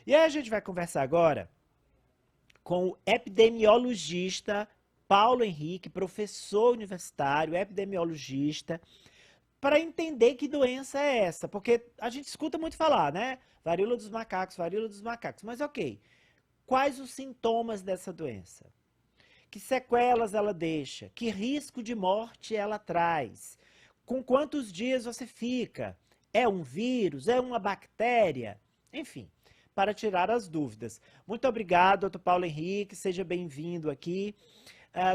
E aí a gente vai conversar agora com o epidemiologista Paulo Henrique, professor universitário, epidemiologista, para entender que doença é essa, porque a gente escuta muito falar, né? Varíola dos macacos, mas ok, quais os sintomas dessa doença? Que sequelas ela deixa? Que risco de morte ela traz? Com quantos dias você fica? É um vírus? É uma bactéria? Enfim, para tirar as dúvidas. Muito obrigado, doutor Paulo Henrique, seja bem-vindo aqui.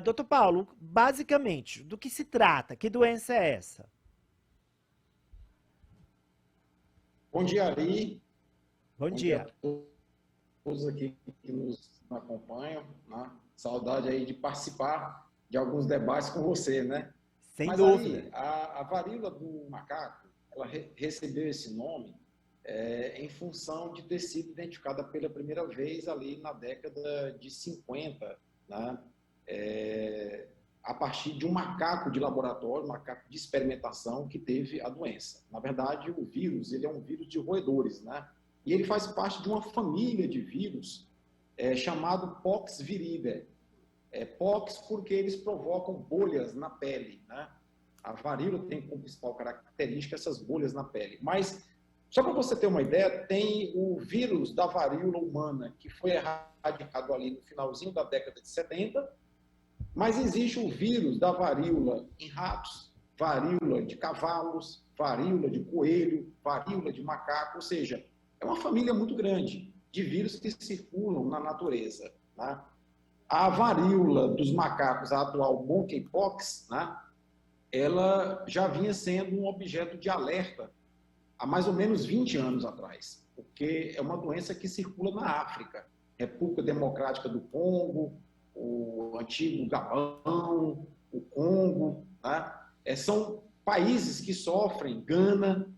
Doutor Paulo, basicamente, do que se trata? Que doença é essa? Bom dia, Ari. Bom Bom dia dia. a todos aqui que nos acompanham, né? Saudade aí de participar de alguns debates com você, né? Sem Mas, dúvida. Ari, a varíola do macaco, ela recebeu esse nome em função de ter sido identificada pela primeira vez ali na década de 50, né? A partir de um macaco de laboratório, um macaco de experimentação que teve a doença. Na verdade, o vírus, ele é um vírus de roedores, né? E ele faz parte de uma família de vírus chamado Pox viridae. Pox porque eles provocam bolhas na pele, né? A varíola tem como principal característica essas bolhas na pele. Mas, só para você ter uma ideia, tem o vírus da varíola humana, que foi erradicado ali no finalzinho da década de 70, mas existe o vírus da varíola em ratos, varíola de cavalos, varíola de coelho, varíola de macaco, ou seja, é uma família muito grande de vírus que circulam na natureza, né? A varíola dos macacos, a atual monkeypox, né, ela já vinha sendo um objeto de alerta há mais ou menos 20 anos atrás, porque é uma doença que circula na África, República Democrática do Congo, o antigo Gabão, o Congo, né? São países que sofrem, Gana,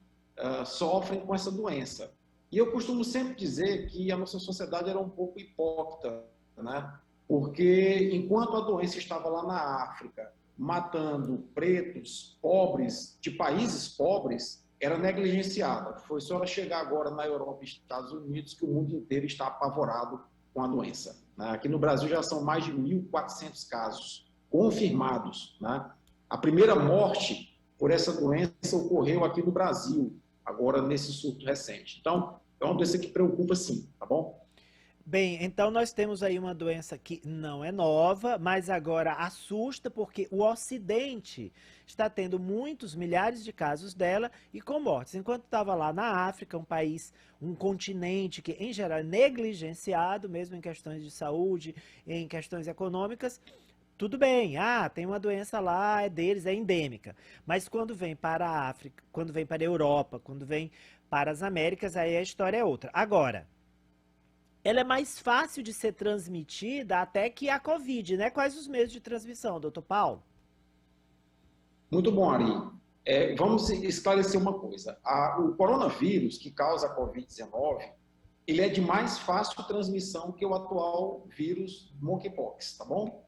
sofrem com essa doença. E eu costumo sempre dizer que a nossa sociedade era um pouco hipócrita, né? Porque enquanto a doença estava lá na África, matando pretos, pobres, de países pobres, era negligenciada. Foi só ela chegar agora na Europa e Estados Unidos que o mundo inteiro está apavorado com a doença. Aqui no Brasil já são mais de 1.400 casos confirmados, né? A primeira morte por essa doença ocorreu aqui no Brasil, agora nesse surto recente. Então, é uma doença que preocupa sim, tá bom? Bem, então nós temos aí uma doença que não é nova, mas agora assusta porque o Ocidente está tendo muitos milhares de casos dela e com mortes. Enquanto estava lá na África, um país, um continente que em geral é negligenciado, mesmo em questões de saúde, em questões econômicas, tudo bem, tem uma doença lá, é deles, é endêmica. Mas quando vem para a África, quando vem para a Europa, quando vem para as Américas, aí a história é outra. Agora, ela é mais fácil de ser transmitida até que a Covid, né? Quais os meios de transmissão, doutor Paulo? Muito bom, Ari. Vamos esclarecer uma coisa. O coronavírus que causa a Covid-19, ele é de mais fácil transmissão que o atual vírus monkeypox, tá bom?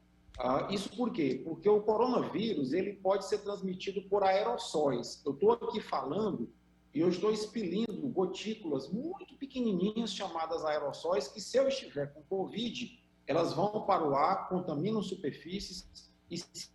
Isso por quê? Porque o coronavírus ele pode ser transmitido por aerossóis. Eu estou aqui falando e eu estou expelindo gotículas muito pequenininhas chamadas aerossóis que, se eu estiver com Covid, elas vão para o ar, contaminam superfícies e, se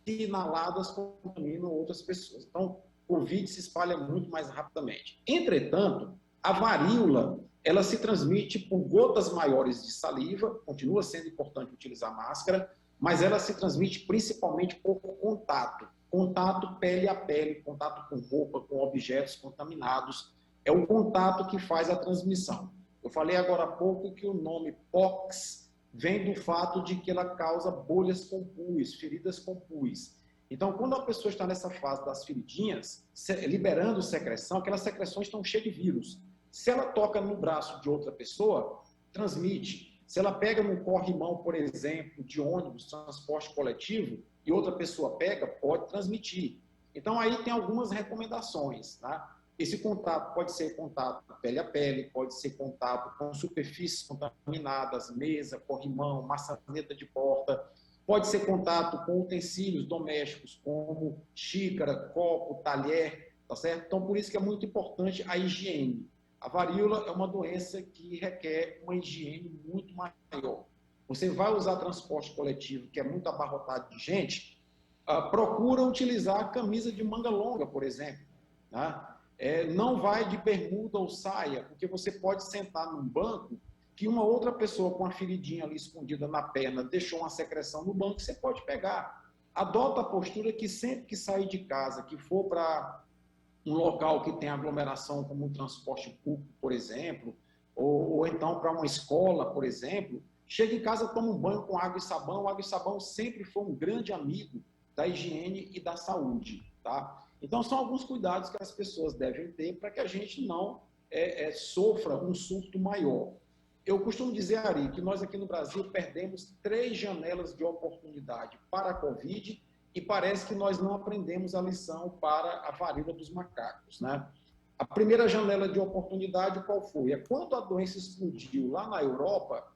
inaladas, contaminam outras pessoas. Então, o Covid se espalha muito mais rapidamente. Entretanto, a varíola ela se transmite por gotas maiores de saliva, continua sendo importante utilizar máscara, mas ela se transmite principalmente por contato. Contato pele a pele, contato com roupa, com objetos contaminados. É o contato que faz a transmissão. Eu falei agora há pouco que o nome POX vem do fato de que ela causa bolhas com pus, feridas com pus. Então, quando a pessoa está nessa fase das feridinhas, liberando secreção, aquelas secreções estão cheias de vírus. Se ela toca no braço de outra pessoa, transmite. Se ela pega no corrimão, por exemplo, de ônibus, transporte coletivo, e outra pessoa pega, pode transmitir. Então, aí tem algumas recomendações, tá? Esse contato pode ser contato pele a pele, pode ser contato com superfícies contaminadas, mesa, corrimão, maçaneta de porta, pode ser contato com utensílios domésticos, como xícara, copo, talher, tá certo? Então, por isso que é muito importante a higiene. A varíola é uma doença que requer uma higiene muito maior. Você vai usar transporte coletivo, que é muito abarrotado de gente, procura utilizar a camisa de manga longa, por exemplo. Né? Não vai de bermuda ou saia, porque você pode sentar num banco que uma outra pessoa com uma feridinha ali escondida na perna deixou uma secreção no banco, você pode pegar. Adota a postura que sempre que sair de casa, que for para um local que tem aglomeração, como um transporte público, por exemplo, ou então para uma escola, por exemplo, chega em casa, toma um banho com água e sabão. O água e sabão sempre foi um grande amigo da higiene e da saúde, tá? Então, são alguns cuidados que as pessoas devem ter para que a gente não sofra um surto maior. Eu costumo dizer, Ari, que nós aqui no Brasil perdemos 3 janelas de oportunidade para a Covid e parece que nós não aprendemos a lição para a varíola dos macacos, né? A primeira janela de oportunidade qual foi? Quando a doença explodiu lá na Europa,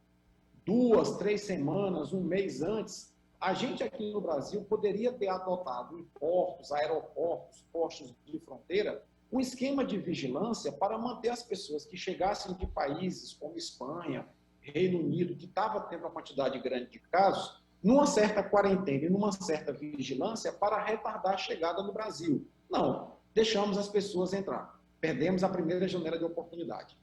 2, 3 semanas, um mês antes, a gente aqui no Brasil poderia ter adotado em portos, aeroportos, postos de fronteira, um esquema de vigilância para manter as pessoas que chegassem de países como Espanha, Reino Unido, que estava tendo uma quantidade grande de casos, numa certa quarentena e numa certa vigilância para retardar a chegada no Brasil. Não, deixamos as pessoas entrar. Perdemos a primeira janela de oportunidade.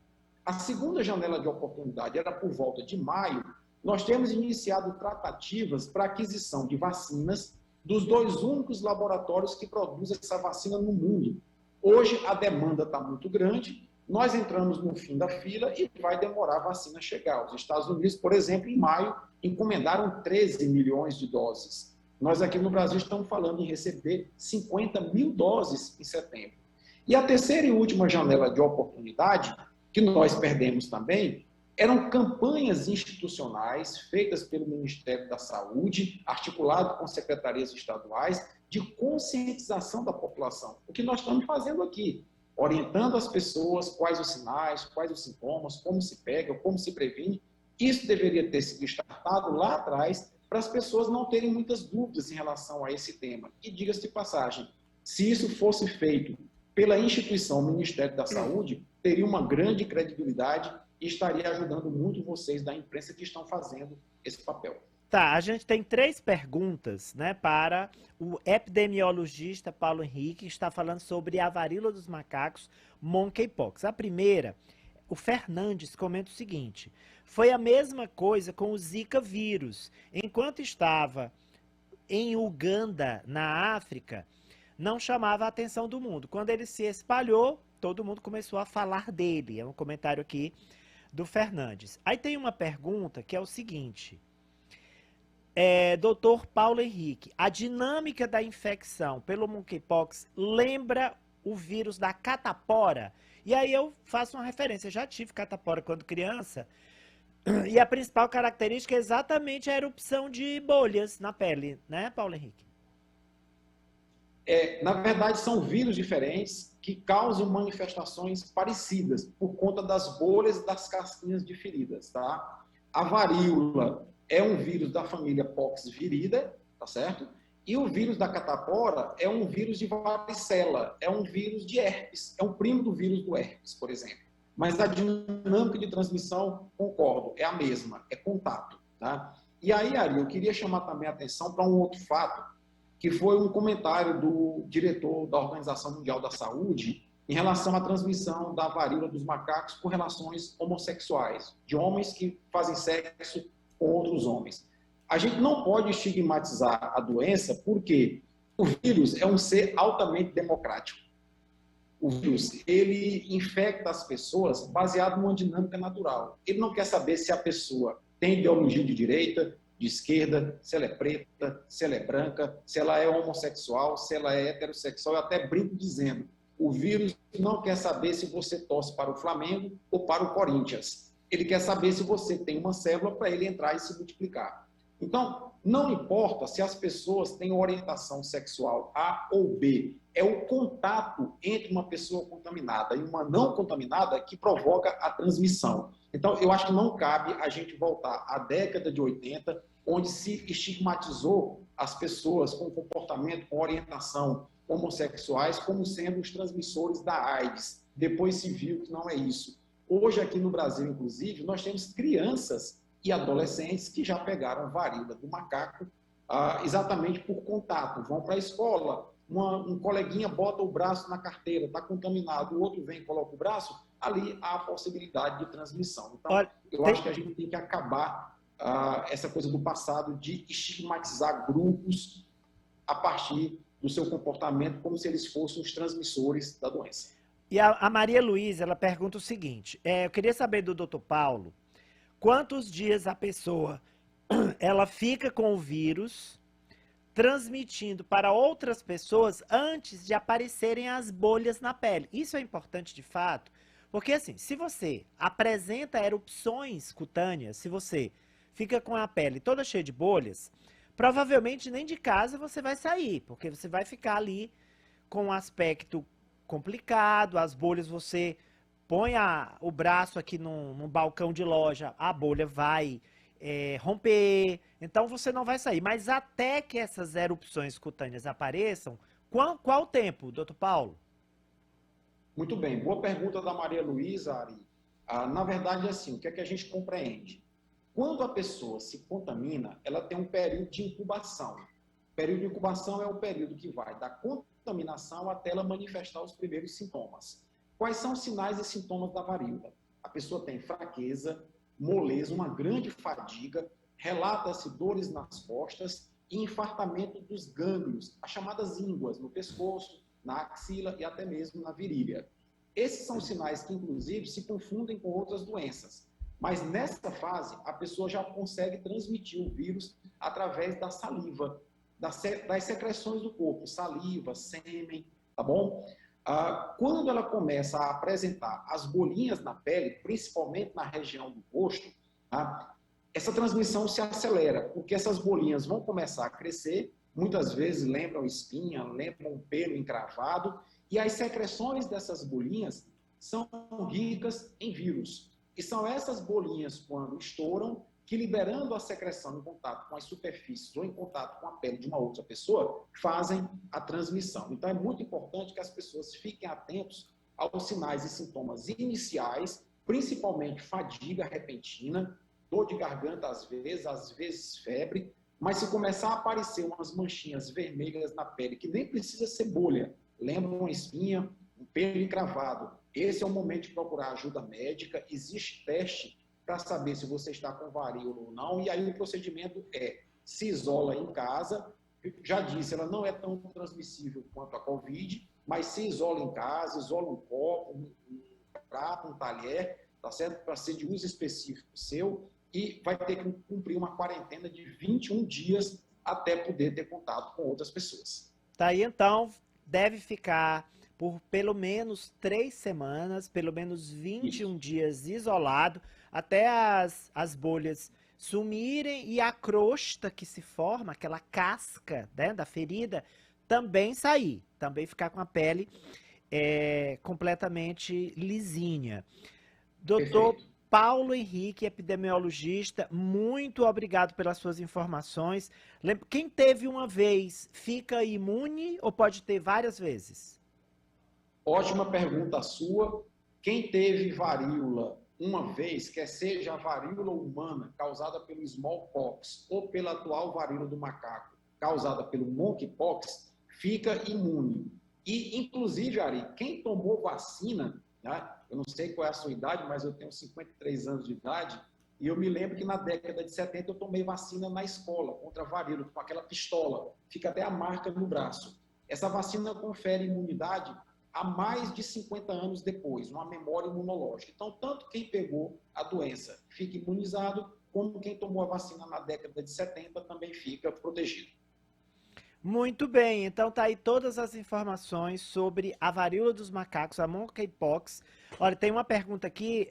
A segunda janela de oportunidade era por volta de maio. Nós temos iniciado tratativas para aquisição de vacinas dos 2 únicos laboratórios que produzem essa vacina no mundo. Hoje a demanda está muito grande, nós entramos no fim da fila e vai demorar a vacina chegar. Os Estados Unidos, por exemplo, em maio, encomendaram 13 milhões de doses. Nós aqui no Brasil estamos falando em receber 50 mil doses em setembro. E a terceira e última janela de oportunidade, que nós perdemos também, eram campanhas institucionais feitas pelo Ministério da Saúde, articulado com secretarias estaduais, de conscientização da população. O que nós estamos fazendo aqui, orientando as pessoas quais os sinais, quais os sintomas, como se pega, como se previne. Isso deveria ter sido startado lá atrás para as pessoas não terem muitas dúvidas em relação a esse tema. E diga-se de passagem, se isso fosse feito pela instituição Ministério da Saúde, teria uma grande credibilidade e estaria ajudando muito vocês da imprensa que estão fazendo esse papel. Tá, a gente tem 3 perguntas, né, para o epidemiologista Paulo Henrique, que está falando sobre a varíola dos macacos, monkeypox. A primeira, o Fernandes comenta o seguinte: foi a mesma coisa com o Zika vírus. Enquanto estava em Uganda, na África, não chamava a atenção do mundo. Quando ele se espalhou, todo mundo começou a falar dele. É um comentário aqui do Fernandes. Aí tem uma pergunta que é o seguinte: doutor Paulo Henrique, a dinâmica da infecção pelo monkeypox lembra o vírus da catapora? E aí eu faço uma referência, eu já tive catapora quando criança, e a principal característica é exatamente a erupção de bolhas na pele, né, Paulo Henrique? Na verdade, são vírus diferentes que causam manifestações parecidas por conta das bolhas e das casquinhas de feridas, tá? A varíola é um vírus da família Poxvirida, tá certo? E o vírus da catapora é um vírus de varicela, é um vírus de herpes, é um primo do vírus do herpes, por exemplo. Mas a dinâmica de transmissão, concordo, é a mesma, é contato, tá? E aí, Ari, eu queria chamar também a atenção para um outro fato, que foi um comentário do diretor da Organização Mundial da Saúde em relação à transmissão da varíola dos macacos por relações homossexuais, de homens que fazem sexo com outros homens. A gente não pode estigmatizar a doença porque o vírus é um ser altamente democrático. O vírus, ele infecta as pessoas baseado numa dinâmica natural. Ele não quer saber se a pessoa tem ideologia de direita, de esquerda, se ela é preta, se ela é branca, se ela é homossexual, se ela é heterossexual. Eu até brinco dizendo, o vírus não quer saber se você torce para o Flamengo ou para o Corinthians. Ele quer saber se você tem uma célula para ele entrar e se multiplicar. Então, não importa se as pessoas têm orientação sexual A ou B, é o contato entre uma pessoa contaminada e uma não contaminada que provoca a transmissão. Então, eu acho que não cabe a gente voltar à década de 80, onde se estigmatizou as pessoas com comportamento, com orientação homossexuais como sendo os transmissores da AIDS. depois se viu que não é isso. Hoje, aqui no Brasil, inclusive, nós temos crianças e adolescentes que já pegaram varíola do macaco exatamente por contato. Vão para a escola, um coleguinha bota o braço na carteira, está contaminado, o outro vem e coloca o braço, ali há a possibilidade de transmissão. Então, Olha, eu acho que a gente tem que acabar essa coisa do passado de estigmatizar grupos a partir do seu comportamento como se eles fossem os transmissores da doença. E a Maria Luísa, ela pergunta o seguinte, eu queria saber do Dr. Paulo, quantos dias a pessoa ela fica com o vírus transmitindo para outras pessoas antes de aparecerem as bolhas na pele. Isso é importante de fato, porque assim, se você apresenta erupções cutâneas, se você fica com a pele toda cheia de bolhas, provavelmente nem de casa você vai sair, porque você vai ficar ali com um aspecto complicado, as bolhas você põe o braço aqui num balcão de loja, a bolha vai romper, então você não vai sair. Mas até que essas erupções cutâneas apareçam, qual o tempo, doutor Paulo? Muito bem, boa pergunta da Maria Luísa, Ari. Na verdade, é assim, o que é que a gente compreende? Quando a pessoa se contamina, ela tem um período de incubação. O período de incubação é o período que vai da contaminação até ela manifestar os primeiros sintomas. Quais são os sinais e sintomas da varíola? A pessoa tem fraqueza, moleza, uma grande fadiga, relata-se dores nas costas e infartamento dos gânglios, as chamadas ínguas, no pescoço, na axila e até mesmo na virilha. Esses são sinais que, inclusive, se confundem com outras doenças. Mas nessa fase, a pessoa já consegue transmitir o vírus através da saliva, das secreções do corpo, saliva, sêmen, tá bom? Quando ela começa a apresentar as bolinhas na pele, principalmente na região do rosto, essa transmissão se acelera, porque essas bolinhas vão começar a crescer, muitas vezes lembram espinha, lembram um pelo encravado, e as secreções dessas bolinhas são ricas em vírus. E são essas bolinhas, quando estouram, que liberando a secreção em contato com as superfícies ou em contato com a pele de uma outra pessoa, fazem a transmissão. Então, é muito importante que as pessoas fiquem atentos aos sinais e sintomas iniciais, principalmente fadiga repentina, dor de garganta às vezes febre, mas se começar a aparecer umas manchinhas vermelhas na pele, que nem precisa ser bolha, lembra uma espinha, um pelo encravado, esse é o momento de procurar ajuda médica. Existe teste para saber se você está com varíola ou não, e aí o procedimento se isola em casa. Já disse, ela não é tão transmissível quanto a Covid, mas se isola em casa, isola um copo, um prato, um talher, tá certo? Para ser de uso específico seu, e vai ter que cumprir uma quarentena de 21 dias até poder ter contato com outras pessoas. Tá aí então, deve ficar por pelo menos 3 semanas, pelo menos 21 dias isolado, até as bolhas sumirem e a crosta que se forma, aquela casca, né, da ferida, também sair, também ficar com a pele completamente lisinha. Doutor Perfeito. Paulo Henrique, epidemiologista, muito obrigado pelas suas informações. Quem teve uma vez fica imune ou pode ter várias vezes? Ótima pergunta sua. Quem teve varíola uma vez, quer seja a varíola humana causada pelo smallpox ou pela atual varíola do macaco causada pelo monkeypox, fica imune. E, inclusive, Ari, quem tomou vacina, né, eu não sei qual é a sua idade, mas eu tenho 53 anos de idade, e eu me lembro que na década de 70 eu tomei vacina na escola contra a varíola, com aquela pistola, fica até a marca no braço. Essa vacina confere imunidade há mais de 50 anos depois, uma memória imunológica. Então, tanto quem pegou a doença fica imunizado, como quem tomou a vacina na década de 70 também fica protegido. Muito bem, então tá aí todas as informações sobre a varíola dos macacos, a monkeypox. Olha, tem uma pergunta aqui,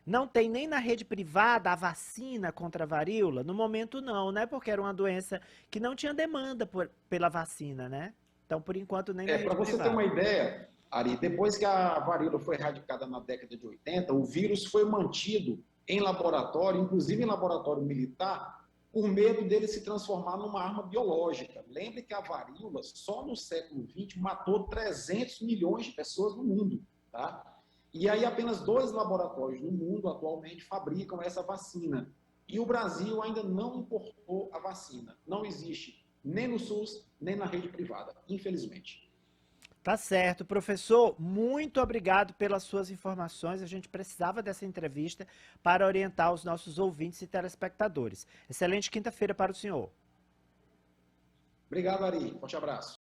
não tem nem na rede privada a vacina contra a varíola? No momento não, né? Porque era uma doença que não tinha demanda pela vacina, né? Então, por enquanto, nem na Para rede você ter privada. uma ideia, Ari, depois que a varíola foi erradicada na década de 80, o vírus foi mantido em laboratório, inclusive em laboratório militar, por medo dele se transformar numa arma biológica. Lembre que a varíola, só no século XX, matou 300 milhões de pessoas no mundo. Tá? E aí apenas 2 laboratórios no mundo atualmente fabricam essa vacina. E o Brasil ainda não importou a vacina. Não existe nem no SUS, nem na rede privada, infelizmente. Tá certo, professor. Muito obrigado pelas suas informações. A gente precisava dessa entrevista para orientar os nossos ouvintes e telespectadores. Excelente quinta-feira para o senhor. Obrigado, Ari. Forte abraço.